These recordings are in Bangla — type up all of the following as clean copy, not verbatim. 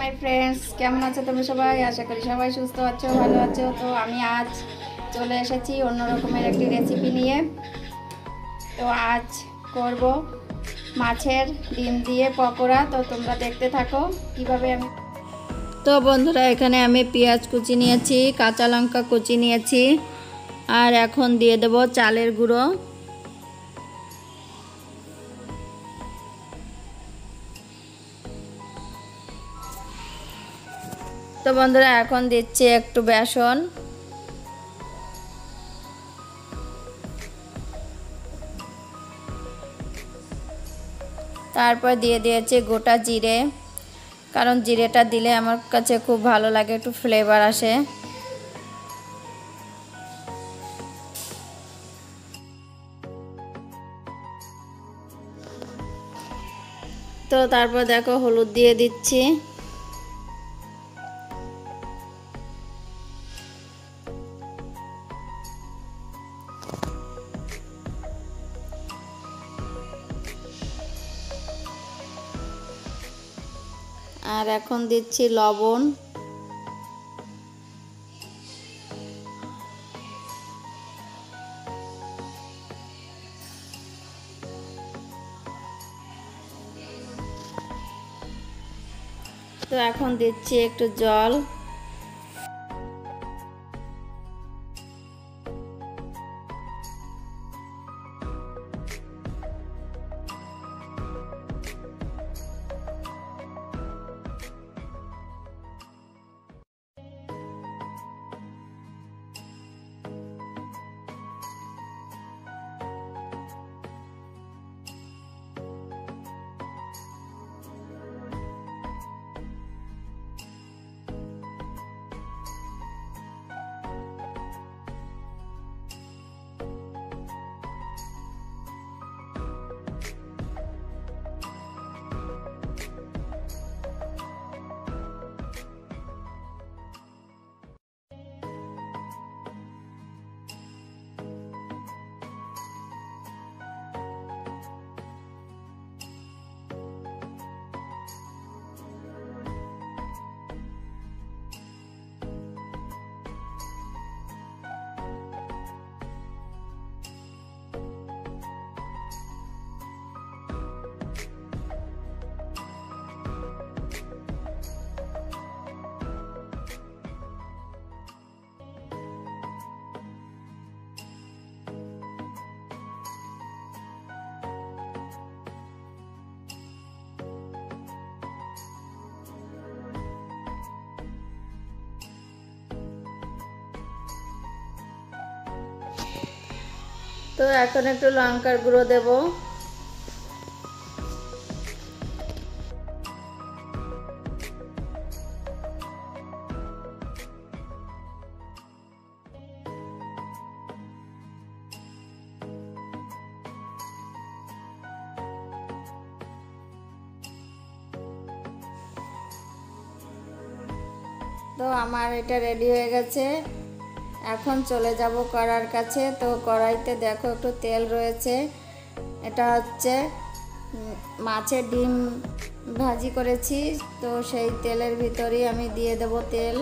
মাই ফ্রেন্ডস, কেমন আছো তোমরা সবাই? আশা করি সবাই সুস্থ আছো, ভালো আছো। তো আমি আজ চলে এসেছি অন্য রকমের একটি রেসিপি নিয়ে। তো আজ করব মাছের ডিম দিয়ে পকোড়া। তো তোমরা দেখতে থাকো কিভাবে আমি। তো বন্ধুরা, এখানে আমি পেঁয়াজ কুচি নিয়েছি, কাঁচা লঙ্কা কুচি নিয়েছি, আর এখন দিয়ে দেব চালের গুঁড়ো। তো বন্ধুরা, এখন দিচ্ছি একটু বেসন, তারপর দিয়ে দিয়েছি গোটা জিরে, কারণ জিরেটা দিলে আমার কাছে খুব ভালো লাগে, একটু ফ্লেভার আসে। তো তারপর দেখো হলুদ দিয়ে দিচ্ছি, আর এখন দিচ্ছি লবণ। তো এখন দিচ্ছি একটু জল। তো এখন একটু লঙ্কার গুঁড়ো দেব। তো আমার এটা রেডি হয়ে গেছে, এখন চলে যাব কড়ার কাছে। তো কড়াইতে দেখো একটু তেল রয়েছে, এটা হচ্ছে মাছের ডিম ভাজি করেছি। তো সেই তেলের ভিতরেই আমি দিয়ে দেব তেল।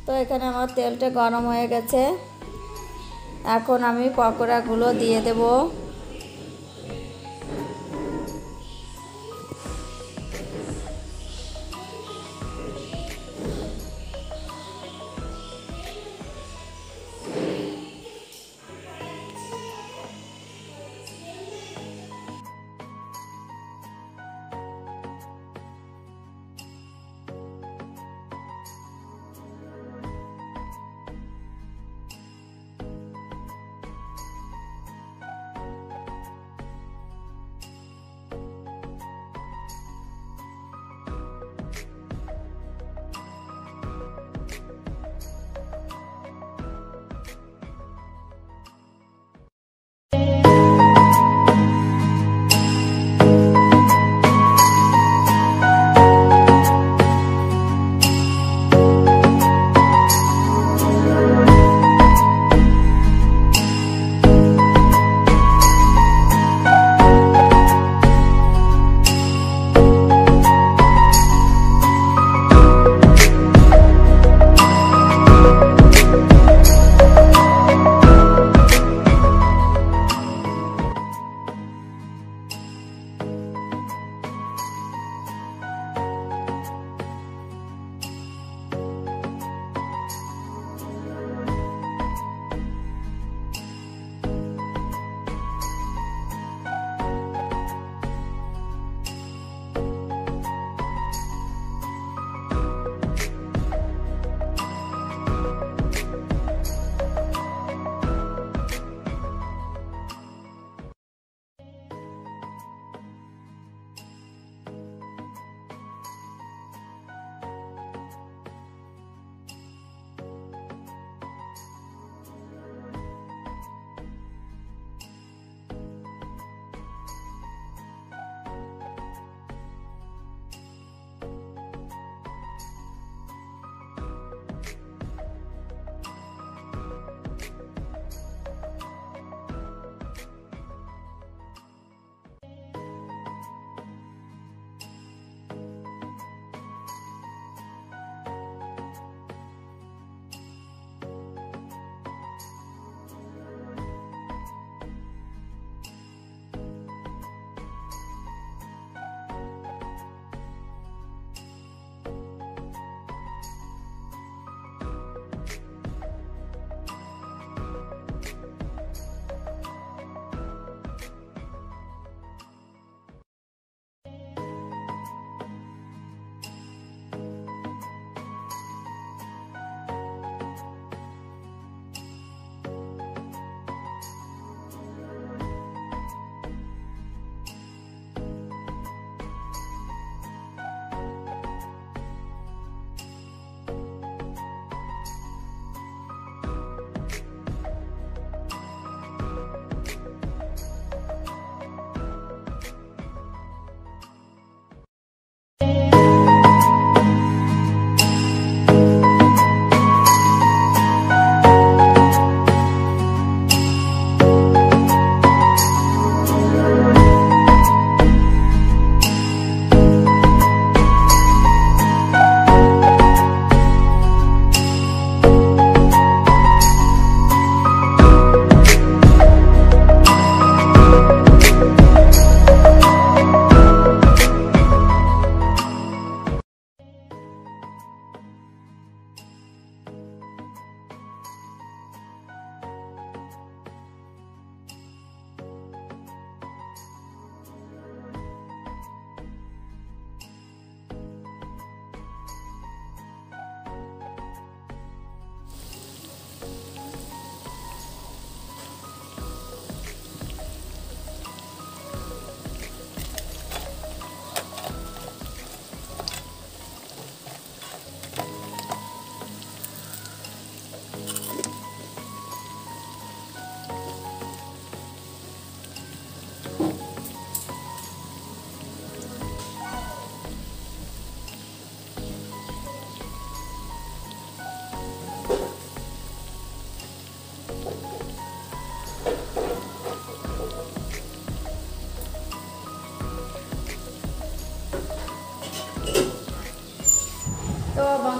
তো এখানে আমার তেলটা গরম হয়ে গেছে, এখন আমি পকোড়াগুলো দিয়ে দেব।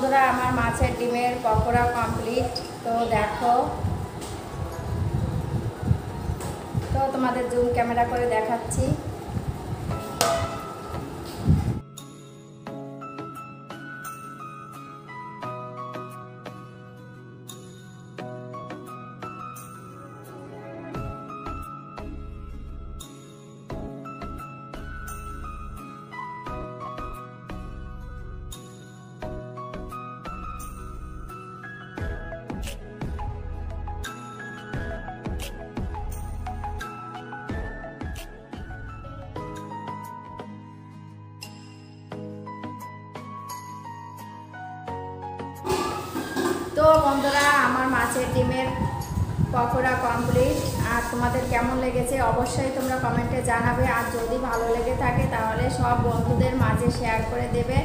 বন্ধুরা, আমার মাছের ডিমের পকোড়া কমপ্লিট। তো দেখো, তো তোমাদের জুম ক্যামেরা করে দেখাচ্ছি। তো বন্ধুরা, আমার মাছের ডিমের পকোড়া কমপ্লিট। আর তোমাদের কেমন লেগেছে অবশ্যই তোমরা কমেন্টে জানাবে। আর যদি ভালো লেগে থাকে তাহলে সব বন্ধুদের মাঝে শেয়ার করে দেবে।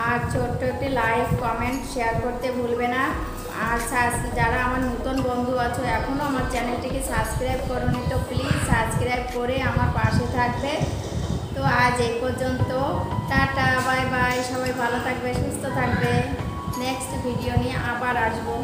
আর ছোট্ট একটি লাইক কমেন্ট শেয়ার করতে ভুলবে না। আর যারা আমার নতুন বন্ধু আছো এখনও আমার চ্যানেলটিকে সাবস্ক্রাইব করোনি, তো প্লিজ সাবস্ক্রাইব করে আমার পাশে থাকবে। তো আজ এই পর্যন্ত, টাটা, বাই বাই। সবাই ভালো থাকবে, সুস্থ থাকবে। নেক্সট ভিডিও নিয়ে আবার আসবো।